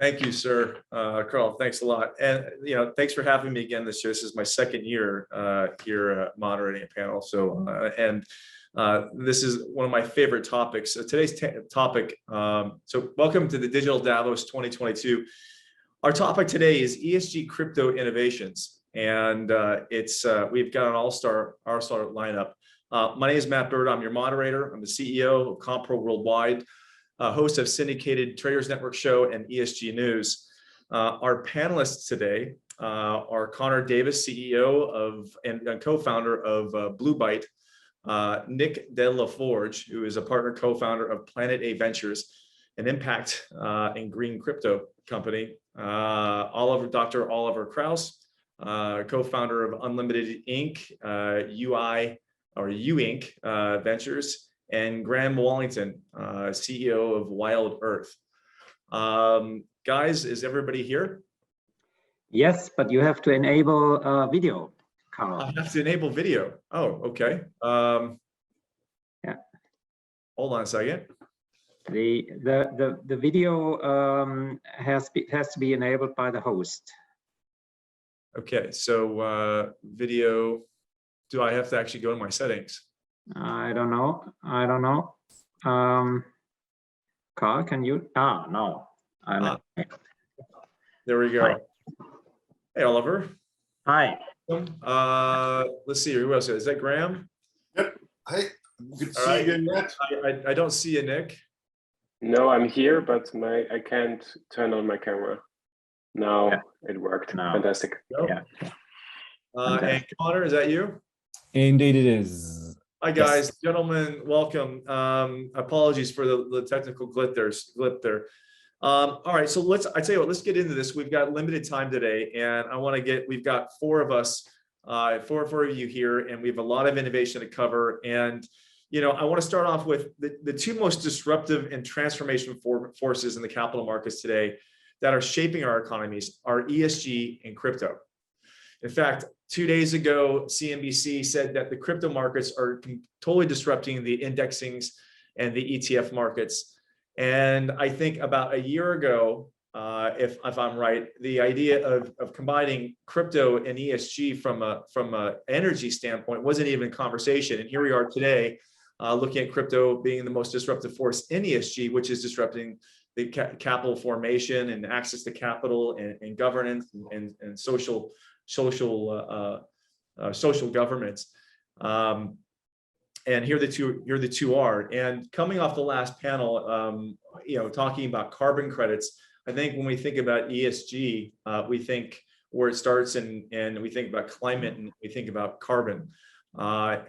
Thank you, sir. Carl, thanks a lot. And, thanks for having me again this year. This is my second year here moderating a panel. So, this is one of my favorite topics. So today's topic, so welcome to the Digital Davos 2022. Our topic today is ESG crypto innovations. And we've got an all-star lineup. My name is Matt Bird. I'm your moderator. I'm the CEO of Compro Worldwide, host of syndicated Traders Network show and ESG News. Our panelists today are Connor Davis, CEO and co-founder of Blue Byte, Nick De La Forge, who is a partner co-founder of Planet A Ventures, an impact and green crypto company, Dr. Oliver Krause, co-founder of Unlimited Inc., U Inc. Ventures, and Graham Wallington, CEO of Wild Earth. Guys, is everybody here? Yes, but you have to enable video, Carl. I have to enable video. Oh, okay. Yeah. Hold on a second. The video has to be enabled by the host. Okay, so video. Do I have to actually go to my settings? I don't know. Carl, can you? No. There we go. Hi. Hey, Oliver. Hi. Let's see. Who else is that? Graham? Yep. Hey, good to see you again, Matt. I don't see you, Nick. No, I'm here, but I can't turn on my camera. Now it worked. No. Fantastic. Nope. Yeah. And Connor, is that you? Indeed it is. Hi guys, gentlemen, welcome. Apologies for the technical glitch there. All right, so I tell you what, let's get into this. We've got limited time today, and we've got four of you here, and we have a lot of innovation to cover. And I want to start off with the two most disruptive and transformation forces in the capital markets today that are shaping our economies are ESG and crypto. In fact, 2 days ago, CNBC said that the crypto markets are totally disrupting the indexings and the ETF markets. And I think about a year ago, if I'm right, the idea of combining crypto and ESG from a energy standpoint wasn't even a conversation. And here we are today, looking at crypto being the most disruptive force in ESG, which is disrupting the capital formation and access to capital and governance and social governments. And here the two are. And coming off the last panel, talking about carbon credits, I think when we think about ESG, we think where it starts, and we think about climate, and we think about carbon. So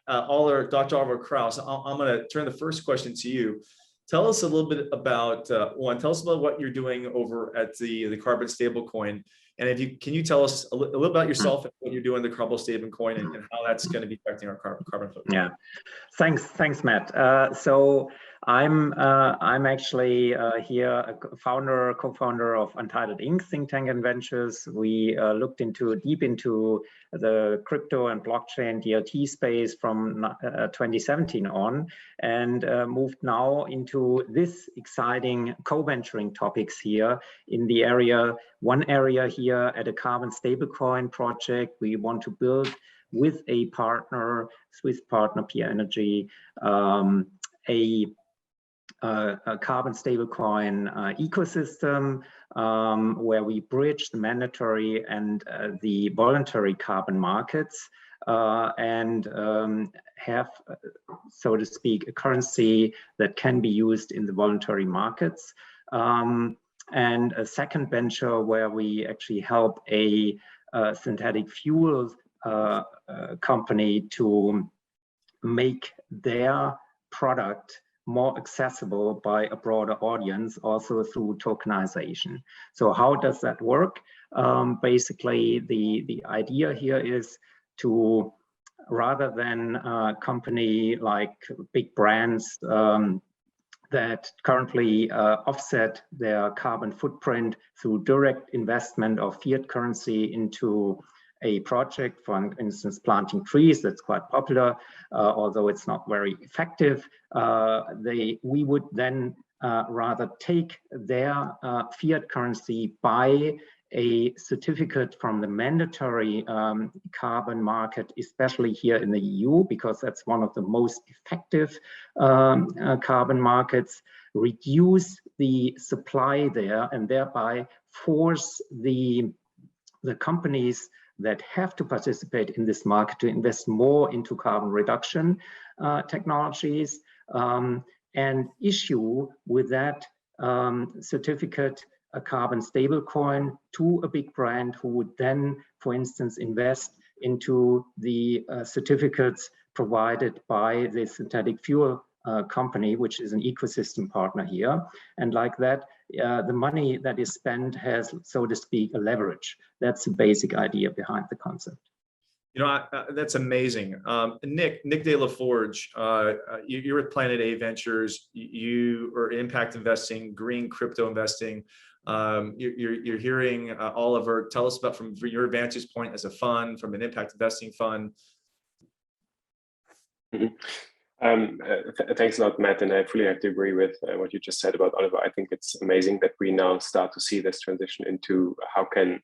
Dr. Oliver Krause, I'm going to turn the first question to you. Tell us a little bit about tell us about what you're doing over at the carbon stablecoin. And can you tell us a little about yourself and what you're doing the carbon stablecoin and how that's going to be affecting our carbon footprint? Yeah, thanks, Matt. So I'm actually here a co-founder of Untitled Inc. think tank and ventures. We looked deep into the crypto and blockchain DLT space from 2017 on, and moved now into this exciting co-venturing topics here in the one area here at a carbon stablecoin project. We want to build with a partner, Swiss partner Peer Energy, a carbon stablecoin ecosystem where we bridge the mandatory and the voluntary carbon markets and have, so to speak, a currency that can be used in the voluntary markets. And a second venture where we actually help a synthetic fuel company to make their product more accessible by a broader audience, also through tokenization. So how does that work? Basically, the idea here is to, rather than a company like big brands that currently offset their carbon footprint through direct investment of fiat currency into a project, for instance, planting trees, that's quite popular, although it's not very effective. We would then rather take their fiat currency, buy a certificate from the mandatory carbon market, especially here in the EU, because that's one of the most effective carbon markets, reduce the supply there, and thereby force the companies that have to participate in this market to invest more into carbon reduction technologies, and issue with that certificate a carbon stable coin to a big brand who would then, for instance, invest into the certificates provided by the synthetic fuel company, which is an ecosystem partner here. And like that, the money that is spent has, so to speak, a leverage. That's the basic idea behind the concept. You know, that's amazing. Nick De La Forge, you're with Planet A Ventures. You are impact investing, green crypto investing. You're hearing Oliver. Tell us about from your vantage point as a fund, from an impact investing fund. Thanks a lot, Matt, and I fully have to agree with what you just said about Oliver. I think it's amazing that we now start to see this transition into how can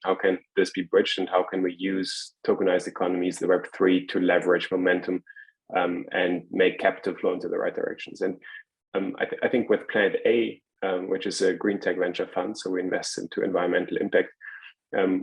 this be bridged, and how can we use tokenized economies, the Web3, to leverage momentum and make capital flow into the right directions. And I think with Planet A, which is a green tech venture fund, so we invest into environmental impact.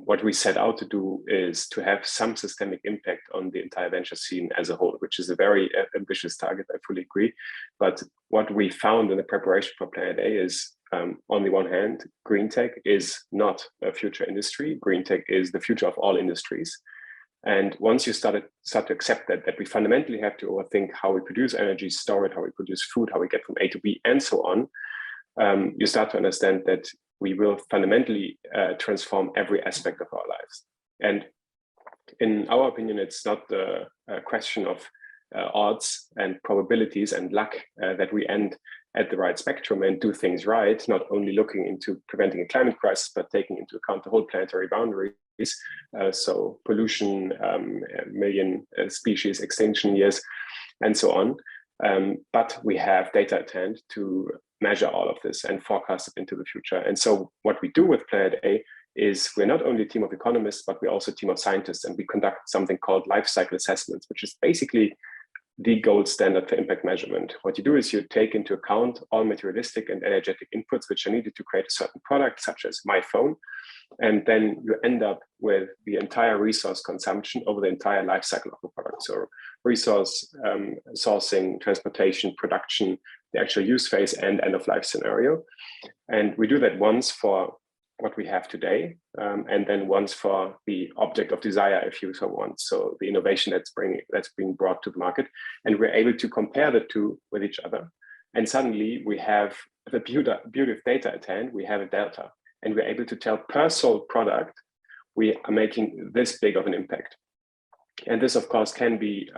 What we set out to do is to have some systemic impact on the entire venture scene as a whole, which is a very ambitious target, I fully agree. But what we found in the preparation for Planet A is, on the one hand, green tech is not a future industry. Green tech is the future of all industries. And once you start to accept that we fundamentally have to overthink how we produce energy, store it, how we produce food, how we get from A to B, and so on, you start to understand that we will fundamentally transform every aspect of our lives. And in our opinion, it's not a question of odds and probabilities and luck that we end at the right spectrum and do things right, not only looking into preventing a climate crisis, but taking into account the whole planetary boundaries, so pollution, million species extinction years, and so on. But we have data at hand to measure all of this and forecast it into the future. And so what we do with Planet A is we're not only a team of economists, but we're also a team of scientists, and we conduct something called life cycle assessments, which is basically the gold standard for impact measurement. What you do is you take into account all materialistic and energetic inputs which are needed to create a certain product, such as my phone, and then you end up with the entire resource consumption over the entire life cycle of the product. So resource sourcing, transportation, production, the actual use phase, and end of life scenario. And we do that once for what we have today, and then once for the object of desire, if you so want. So the innovation that's being brought to the market, and we're able to compare the two with each other. And suddenly we have the beauty of data at hand. We have a delta, and we're able to tell per sold product, we are making this big of an impact. And this, of course, can be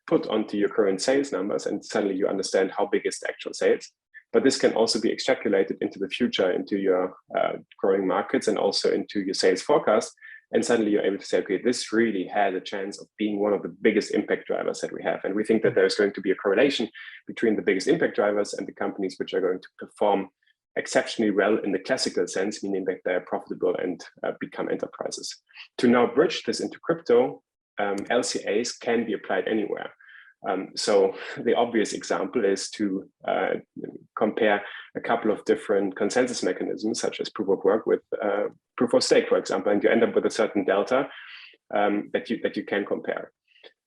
put onto your current sales numbers, and suddenly you understand how big is the actual sales. But this can also be extrapolated into the future, into your growing markets, and also into your sales forecast. And suddenly you're able to say, okay, this really has a chance of being one of the biggest impact drivers that we have. And we think that there's going to be a correlation between the biggest impact drivers and the companies which are going to perform exceptionally well in the classical sense, meaning that they're profitable and become enterprises. To now bridge this into crypto, LCAs can be applied anywhere. So the obvious example is to compare a couple of different consensus mechanisms, such as proof of work with proof of stake, for example, and you end up with a certain delta that you can compare.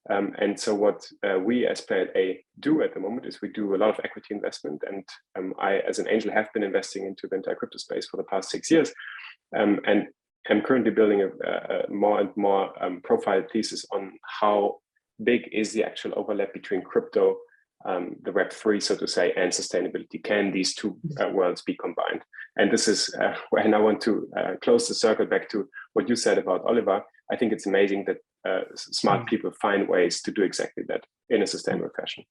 And so what we as Planet A do at the moment is we do a lot of equity investment, and I, as an angel, have been investing into the entire crypto space for the past 6 years, and I'm currently building a more and more profile thesis on how big is the actual overlap between crypto, the Web3, so to say, and sustainability. Can these two worlds be combined? And this is where I now want to close the circle back to what you said about Oliver. I think it's amazing that smart people find ways to do exactly that in a sustainable fashion.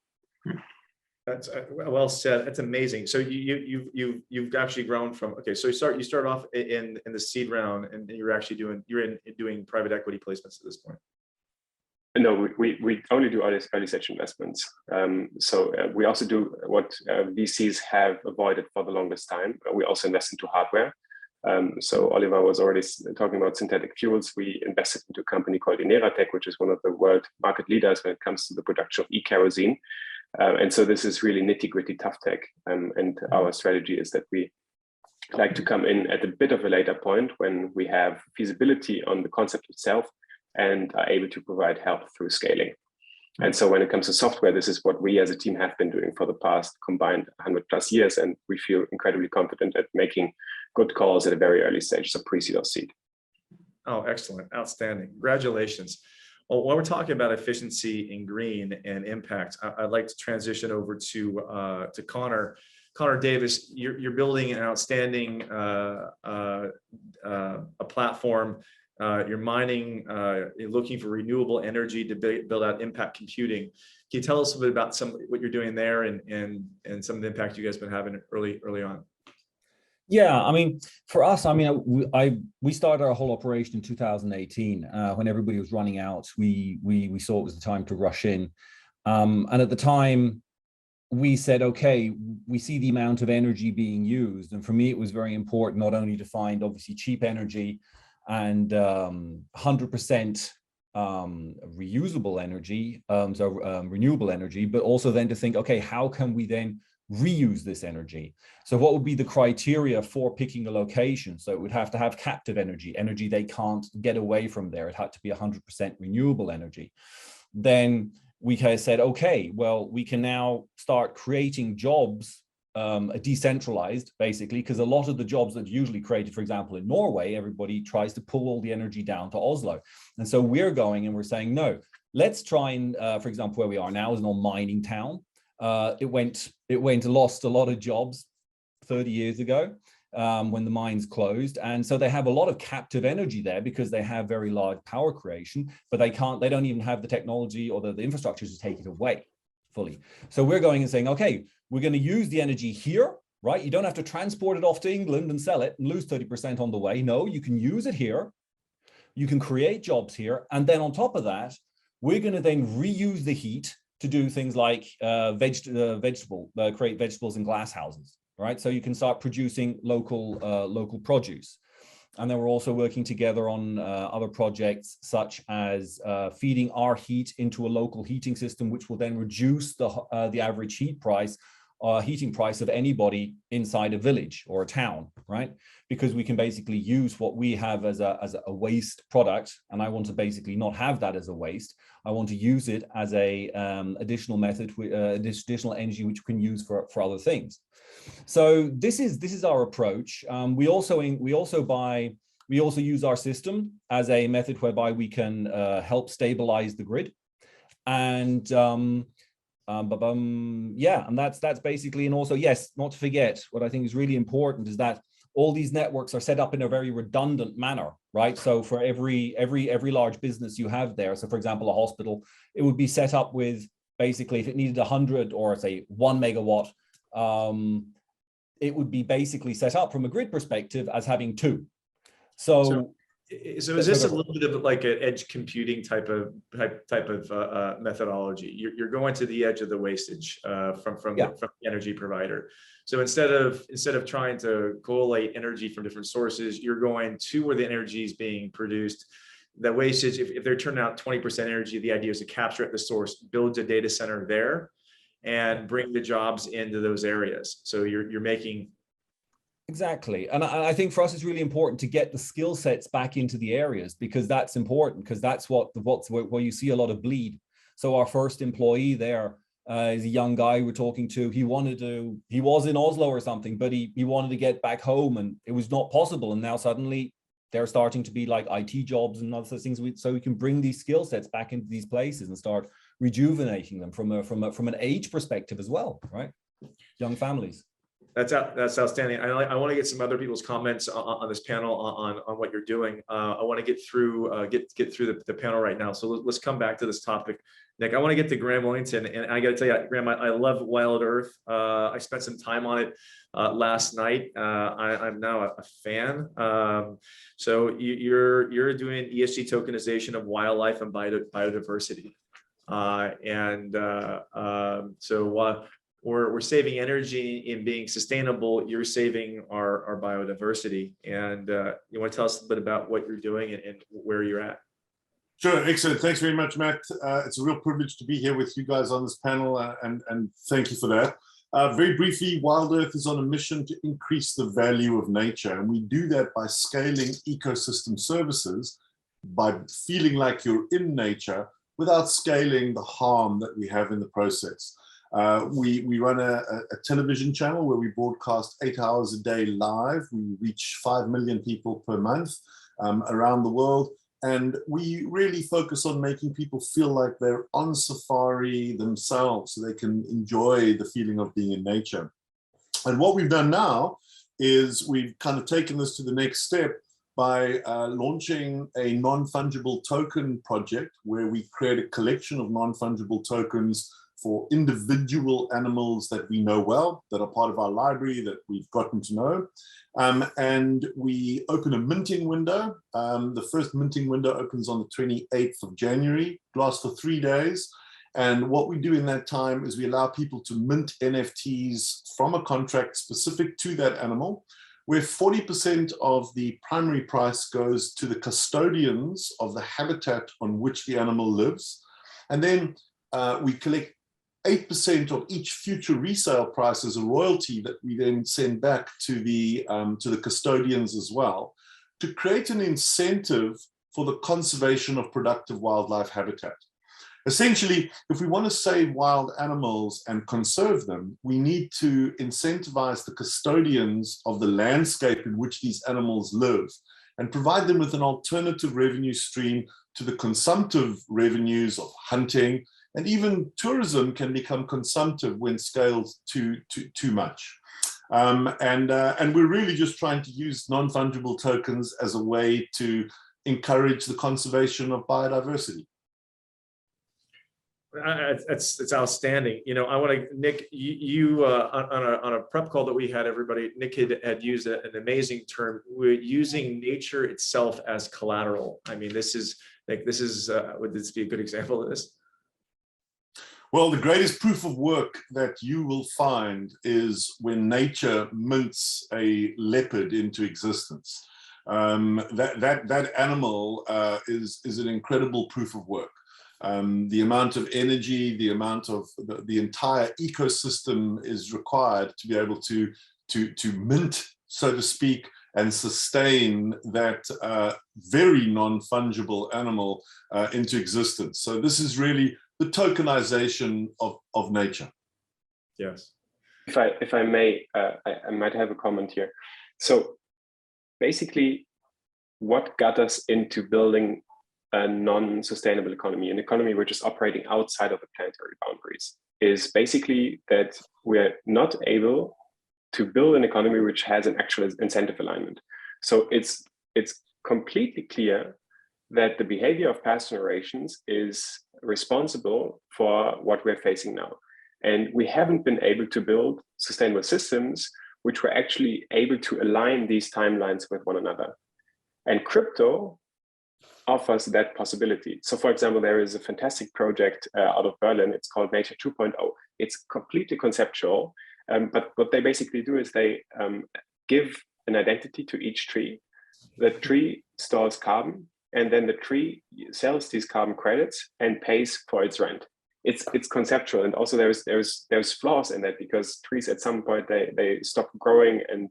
That's well said. That's amazing. So you've actually grown from, okay, so you start off in the seed round, and you're actually doing private equity placements at this point. No, we only do early stage investments. So we also do what VCs have avoided for the longest time. We also invest into hardware. So Oliver was already talking about synthetic fuels. We invested into a company called Ineratech, which is one of the world market leaders when it comes to the production of e-kerosene. And so this is really nitty-gritty tough tech. And our strategy is that we like to come in at a bit of a later point when we have feasibility on the concept itself and are able to provide help through scaling. And so when it comes to software, this is what we as a team have been doing for the past combined 100+ years. And we feel incredibly confident at making good calls at a very early stage, so pre-seed or seed. Oh, excellent. Outstanding. Congratulations. Well, when we're talking about efficiency in green and impact, I'd like to transition over to Connor. Connor Davis, you're building an outstanding a platform. You're mining, you're looking for renewable energy to build out impact computing. Can you tell us a bit about what you're doing there and some of the impact you guys have been having early on? Yeah, I mean, for us, I mean, we started our whole operation in 2018 when everybody was running out. We saw it was the time to rush in, and at the time, we said, okay, we see the amount of energy being used, and for me, it was very important not only to find obviously cheap energy and 100% reusable energy, renewable energy, but also then to think, okay, how can we then reuse this energy? So what would be the criteria for picking a location? So it would have to have captive energy they can't get away from there. It had to be 100% renewable energy. Then we kind of said, okay, well, we can now start creating jobs, decentralized, basically, because a lot of the jobs that are usually created, for example, in Norway, everybody tries to pull all the energy down to Oslo. And so we're going and we're saying, no, let's try and, for example, where we are now is an old mining town. It lost a lot of jobs 30 years ago when the mines closed. And so they have a lot of captive energy there because they have very large power creation, but they don't even have the technology or the infrastructure to take it away fully. So we're going and saying, okay, we're going to use the energy here, right? You don't have to transport it off to England and sell it and lose 30% on the way. No, you can use it here. You can create jobs here. And then on top of that, we're going to then reuse the heat to do things like create vegetables in glass houses, right? So you can start producing local produce. And then we're also working together on other projects, such as feeding our heat into a local heating system, which will then reduce the average heating price of anybody inside a village or a town, right? Because we can basically use what we have as a waste product, and I want to basically not have that as a waste. I want to use it as a additional method, additional energy which we can use for other things. So this is our approach. We also use our system as a method whereby we can help stabilize the grid, and yeah, and that's basically. And also, yes, not to forget, what I think is really important is that all these networks are set up in a very redundant manner, right? So for every large business you have there, so for example, a hospital, it would be set up with basically, if it needed 100 or say 1 megawatt, it would be basically set up from a grid perspective as having 2. So is this a little bit of like an edge computing type of methodology? You're going to the edge of the wastage from the energy provider. So instead of trying to collate energy from different sources, you're going to where the energy is being produced. The wastage, if they're turning out 20% energy, the idea is to capture at the source, build a data center there, and bring the jobs into those areas. So you're making. Exactly. And I think for us, it's really important to get the skill sets back into the areas, because that's important, because that's where you see a lot of bleed. So our first employee there is a young guy we're talking to. He was in Oslo or something, but he wanted to get back home and it was not possible. And now suddenly they're starting to be like IT jobs and other things. So we can bring these skill sets back into these places and start rejuvenating them from an age perspective as well, right? Young families. That's outstanding. I want to get some other people's comments on this panel on what you're doing. I want to get through get through the panel right now. So let's come back to this topic. Nick, I want to get to Graham Wellington, and I got to tell you, Graham, I love Wild Earth. I spent some time on it last night. I'm now a fan. So you're doing ESG tokenization of wildlife and biodiversity, so we're saving energy in being sustainable. You're saving our biodiversity, and you want to tell us a bit about what you're doing and where you're at? Sure, excellent. Thanks very much, Matt. It's a real privilege to be here with you guys on this panel, and thank you for that. Very briefly, Wild Earth is on a mission to increase the value of nature, and we do that by scaling ecosystem services, by feeling like you're in nature without scaling the harm that we have in the process. We run a television channel where we broadcast 8 hours a day live. We reach 5 million people per month around the world. And we really focus on making people feel like they're on safari themselves, so they can enjoy the feeling of being in nature. And what we've done now is we've kind of taken this to the next step by launching a non-fungible token project where we create a collection of non-fungible tokens for individual animals that we know well, that are part of our library, that we've gotten to know. And we open a minting window. The first minting window opens on the 28th of January, lasts for 3 days. And what we do in that time is we allow people to mint NFTs from a contract specific to that animal, where 40% of the primary price goes to the custodians of the habitat on which the animal lives. And then we collect 8% of each future resale price as a royalty that we then send back to the custodians as well, to create an incentive for the conservation of productive wildlife habitat. Essentially, if we want to save wild animals and conserve them, we need to incentivize the custodians of the landscape in which these animals live and provide them with an alternative revenue stream to the consumptive revenues of hunting. And even tourism can become consumptive when scaled too much. And we're really just trying to use non-fungible tokens as a way to encourage the conservation of biodiversity. It's outstanding. You know, I want to, Nick, you on a prep call that we had, everybody, Nick had used an amazing term. We're using nature itself as collateral. I mean, this is would this be a good example of this? Well, the greatest proof of work that you will find is when nature mints a leopard into existence. That animal is an incredible proof of work. The amount of energy, the amount of the entire ecosystem is required to be able to mint, so to speak, and sustain that very non-fungible animal into existence. So this is really the tokenization of nature. Yes. If I may, I might have a comment here. So basically, what got us into building a non-sustainable economy, an economy which is operating outside of the planetary boundaries, is basically that we're not able to build an economy which has an actual incentive alignment. So it's completely clear that the behavior of past generations is responsible for what we're facing now. And we haven't been able to build sustainable systems which were actually able to align these timelines with one another. And crypto offers that possibility. So for example, there is a fantastic project out of Berlin. It's called Nature 2.0. It's completely conceptual, but what they basically do is they give an identity to each tree. The tree stores carbon, and then the tree sells these carbon credits and pays for its rent. It's conceptual, and also there's flaws in that, because trees at some point they stop growing, and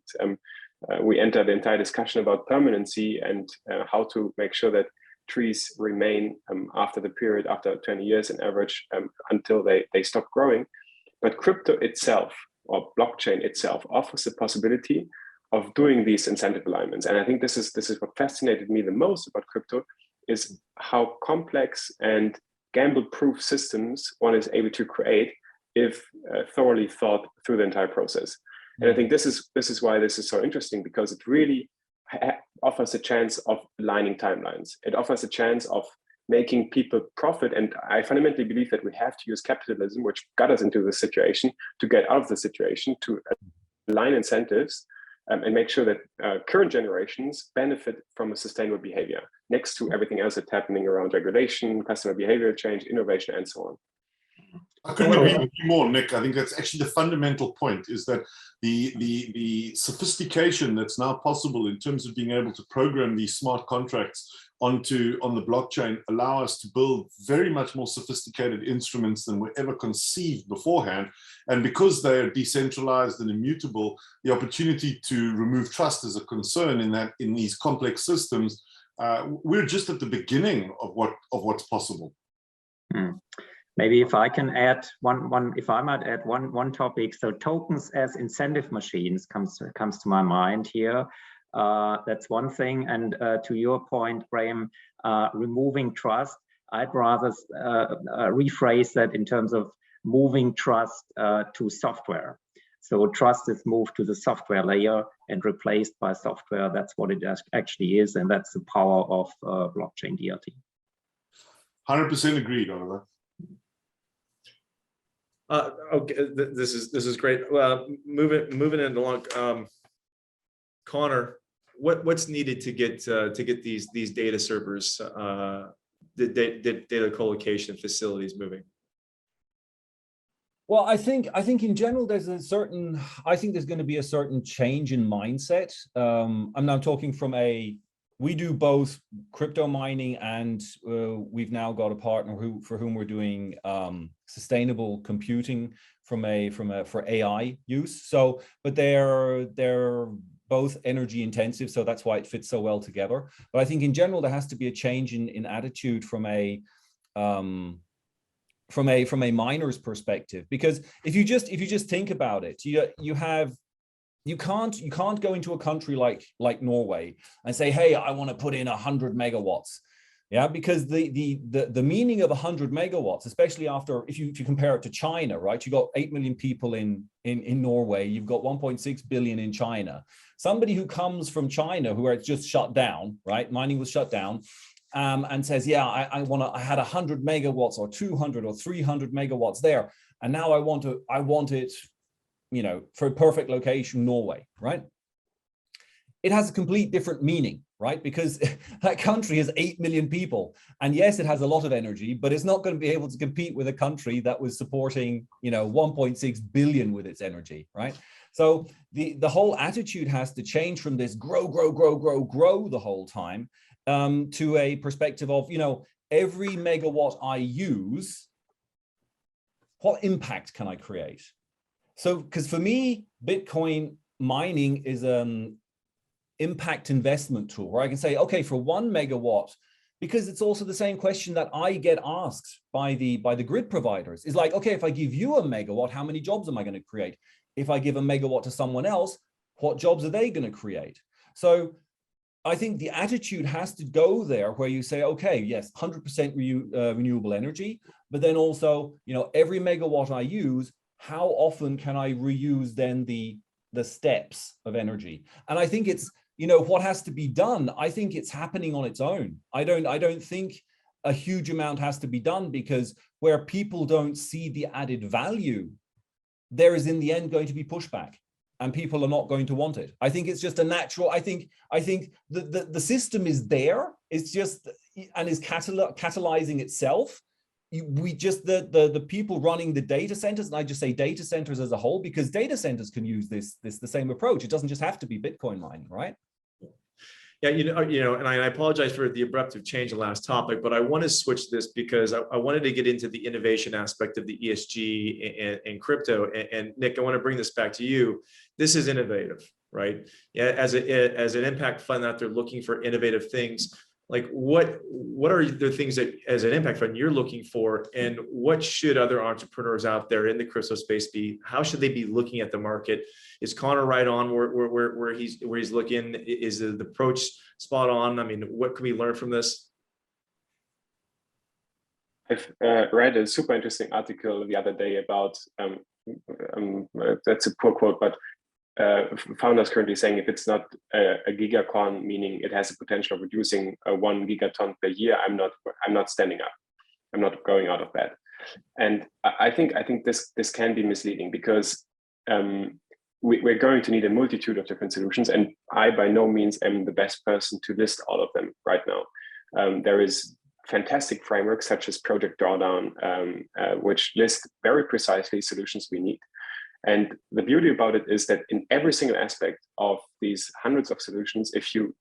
we enter the entire discussion about permanency and how to make sure that trees remain after the period, after 20 years on average, until they stop growing. But crypto itself, or blockchain itself, offers the possibility of doing these incentive alignments. And I think this is what fascinated me the most about crypto, is how complex and gamble-proof systems one is able to create if thoroughly thought through the entire process. And I think this is why this is so interesting, because it really offers a chance of aligning timelines. It offers a chance of making people profit. And I fundamentally believe that we have to use capitalism, which got us into this situation, to get out of the situation, to align incentives and make sure that current generations benefit from a sustainable behavior, next to everything else that's happening around regulation, customer behavior change, innovation, and so on. I couldn't agree with you more, Nick. I think that's actually the fundamental point, is that the sophistication that's now possible in terms of being able to program these smart contracts on the blockchain allow us to build very much more sophisticated instruments than were ever conceived beforehand. And because they are decentralized and immutable, the opportunity to remove trust is a concern in these complex systems. We're just at the beginning of what's possible. Maybe if I can add if I might add one topic. So tokens as incentive machines comes to my mind here. That's one thing. And to your point, Graham, removing trust, I'd rather rephrase that in terms of moving trust to software. So trust is moved to the software layer and replaced by software. That's what it actually is, and that's the power of blockchain DLT. 100% agreed, Oliver. Okay, this is great. Moving it along, Connor, what's needed to get these data servers, the data co-location facilities moving? Well, I think in general there's there's going to be a certain change in mindset. I'm now talking from we do both crypto mining, and we've now got a partner for whom we're doing sustainable computing for AI use. So, but they're both energy intensive, so that's why it fits so well together. But I think in general there has to be a change in attitude from a miner's perspective, because if you just think about it, you can't go into a country like Norway and say, hey, I want to put in 100 megawatts. Yeah, because the meaning of 100 megawatts, especially if you compare it to China, right? You got 8 million people in Norway, you've got 1.6 billion in China. Somebody who comes from China, where it's just shut down, right? Mining was shut down, and says, yeah, I had 100 megawatts or 200 or 300 megawatts there, and now I want it, for a perfect location, Norway, right? It has a complete different meaning, right? Because that country has 8 million people, and yes, it has a lot of energy, but it's not going to be able to compete with a country that was supporting, 1.6 billion with its energy, right? So the whole attitude has to change from this grow the whole time to a perspective of, every megawatt I use, what impact can I create? So, because for me, Bitcoin mining is impact investment tool where I can say, okay, for 1 megawatt, because it's also the same question that I get asked by the grid providers, is like, okay, if I give you a megawatt, how many jobs am I going to create? If I give a megawatt to someone else, what jobs are they going to create? So I think the attitude has to go there where you say, okay, yes, 100% renewable energy, but then also, every megawatt I use, how often can I reuse then the steps of energy? And I think it's, what has to be done, I think it's happening on its own. I don't think a huge amount has to be done, because where people don't see the added value, there is in the end going to be pushback, and people are not going to want it. I think it's just a natural, I think the system is there, it's just, and is catalyzing itself. The people running the data centers, and I just say data centers as a whole, because data centers can use the same approach. It doesn't just have to be Bitcoin mining, right? Yeah, and I apologize for the abrupt change in the last topic, but I want to switch this because I wanted to get into the innovation aspect of the ESG and crypto. And Nick, I want to bring this back to you. This is innovative, right? Yeah, as an impact fund out there looking for innovative things. Like what are the things that as an impact fund you're looking for, and what should other entrepreneurs out there in the crypto space be? How should they be looking at the market? Is Connor right on where he's looking? Is the approach spot on? I mean, what can we learn from this? I've read a super interesting article the other day about that's a poor quote, but founders currently saying if it's not a gigacoin, meaning it has the potential of reducing 1 gigaton per year, I'm not standing up. I'm not going out of bed. And I think this can be misleading, because we're going to need a multitude of different solutions, and I by no means am the best person to list all of them right now. There is fantastic frameworks such as Project Drawdown, which list very precisely solutions we need. And the beauty about it is that in every single aspect of these hundreds of solutions, if you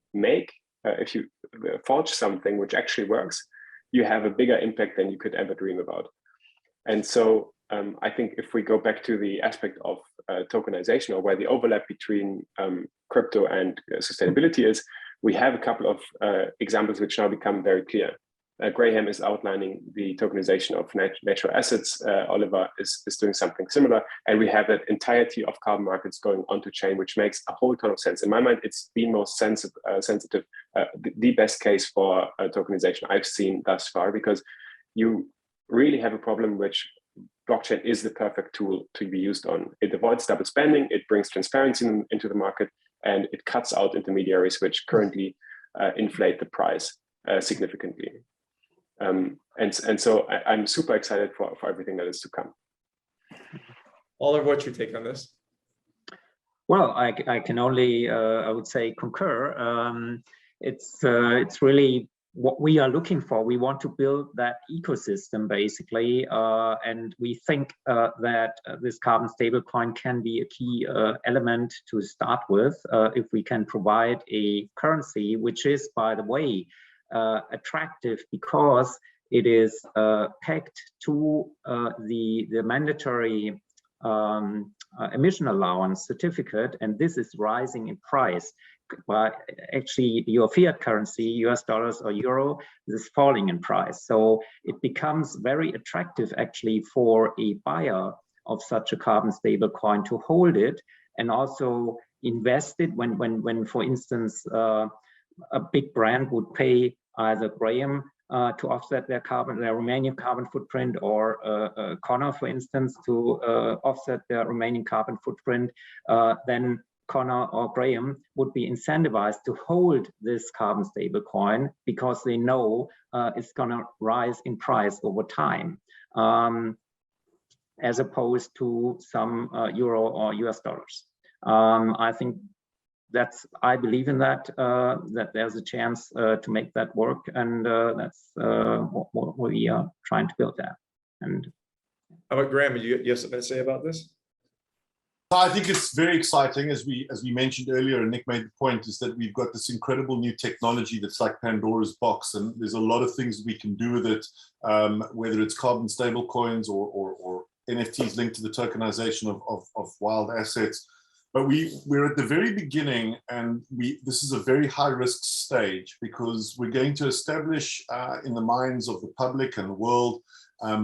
forge something which actually works, you have a bigger impact than you could ever dream about. And so I think if we go back to the aspect of tokenization, or where the overlap between crypto and sustainability is, we have a couple of examples which now become very clear. Graham is outlining the tokenization of natural assets. Oliver is doing something similar. And we have that entirety of carbon markets going onto chain, which makes a whole ton of sense. In my mind, it's the most sensitive, the best case for tokenization I've seen thus far, because you really have a problem which blockchain is the perfect tool to be used on. It avoids double spending, it brings transparency into the market, and it cuts out intermediaries which currently inflate the price significantly. And so I'm super excited for everything that is to come. Oliver, what's your take on this? Well, I can only, I would say, concur. It's really what we are looking for. We want to build that ecosystem, basically, and we think that this carbon stablecoin can be a key element to start with, if we can provide a currency, which is, by the way, attractive because it is pegged to the mandatory emission allowance certificate, and this is rising in price. But actually, your fiat currency, US dollars or euro, is falling in price. So it becomes very attractive actually for a buyer of such a carbon stable coin to hold it and also invest it when for instance, a big brand would pay either Graham to offset their Romanian carbon footprint, or Connor, for instance, to offset their remaining carbon footprint, then Connor or Graham would be incentivized to hold this carbon stable coin because they know it's going to rise in price over time, as opposed to some euro or US dollars. I think I believe in that, that there's a chance to make that work, and that's what we are trying to build there. And how about Graham? You have something to say about this? I think it's very exciting, as we mentioned earlier, and Nick made the point, is that we've got this incredible new technology that's like Pandora's box, and there's a lot of things we can do with it, whether it's carbon stable coins or NFTs linked to the tokenization of wild assets. But we're at the very beginning, and this is a very high risk stage, because we're going to establish in the minds of the public and the world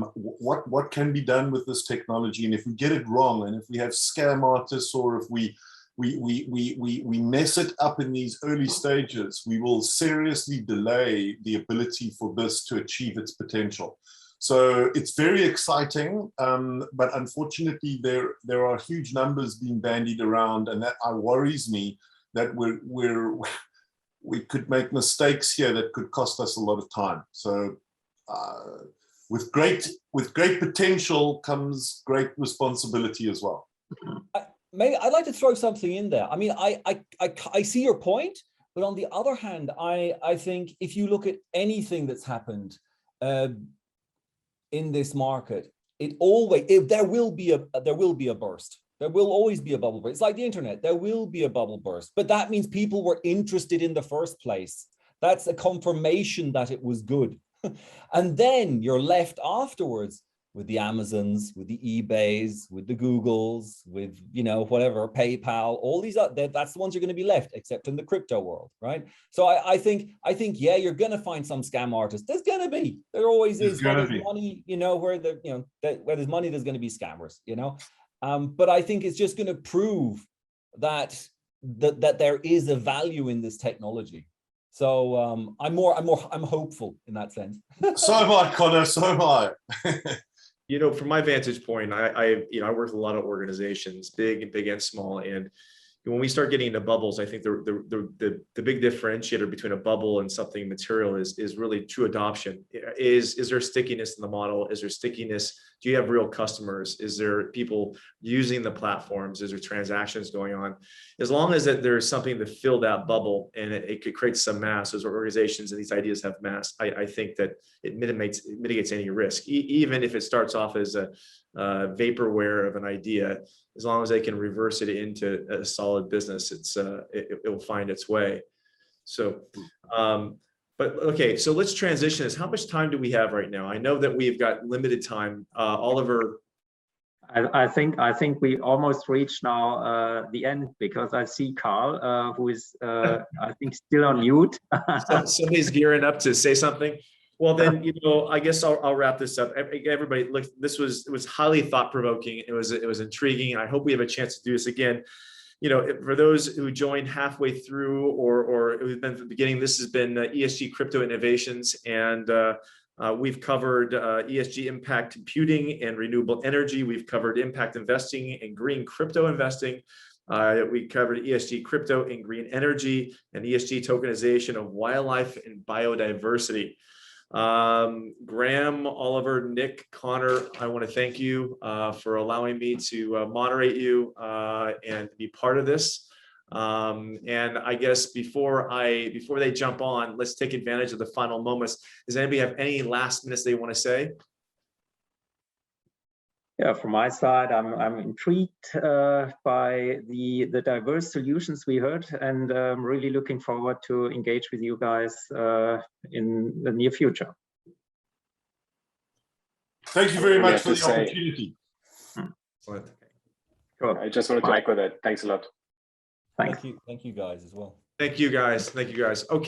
what can be done with this technology. And if we get it wrong, and if we have scam artists, or if we mess it up in these early stages, we will seriously delay the ability for this to achieve its potential. So it's very exciting, but unfortunately there are huge numbers being bandied around, and that worries me, that we could make mistakes here that could cost us a lot of time. So with great potential comes great responsibility as well. Maybe I'd like to throw something in there. I mean, I see your point, but on the other hand, I think if you look at anything that's happened in this market, there will be a burst. There will always be a bubble burst. It's like the internet. There will be a bubble burst, but that means people were interested in the first place. That's a confirmation that it was good. And then you're left afterwards with the Amazons, with the eBays, with the Googles, with, whatever, PayPal, all these, that's the ones you're going to be left, except in the crypto world, right? So I think, yeah, you're going to find some scam artists. There always is. Where there's money, where there's money, there's going to be scammers, but I think it's just going to prove that there is a value in this technology. So I'm hopeful in that sense. So am I, Connor. So am I. From my vantage point, I work with a lot of organizations, big and small, and when we start getting into bubbles, I think the big differentiator between a bubble and something material is really true adoption. Is there stickiness in the model? Is there stickiness? Do you have real customers? Is there people using the platforms? Is there transactions going on? As long as that there's something to fill that bubble and it could create some mass as organizations and these ideas have mass, I think that it mitigates any risk, even if it starts off as a vaporware of an idea. As long as they can reverse it into a solid business, it will find its way. So, but okay, so let's transition this. How much time do we have right now? I know that we've got limited time. Oliver. I think we almost reached now the end, because I see Carl, who is I think still on mute. Somebody's gearing up to say something. Well, then, I guess I'll wrap this up. Everybody, look, it was highly thought-provoking. It was intriguing. I hope we have a chance to do this again. For those who joined halfway through or who've been from the beginning, this has been ESG Crypto Innovations, and we've covered ESG impact computing and renewable energy. We've covered impact investing and green crypto investing. We covered ESG crypto and green energy and ESG tokenization of wildlife and biodiversity. Graham, Oliver, Nick, Connor, I want to thank you for allowing me to moderate you and be part of this. And I guess before they jump on, let's take advantage of the final moments. Does anybody have any last minutes they want to say? Yeah, from my side, I'm intrigued by the diverse solutions we heard, and I'm really looking forward to engage with you guys in the near future. Thank you very much for the opportunity. Sure. I just wanted to echo that. Thanks a lot. Thanks. Thank you guys as well. Thank you guys. Okay.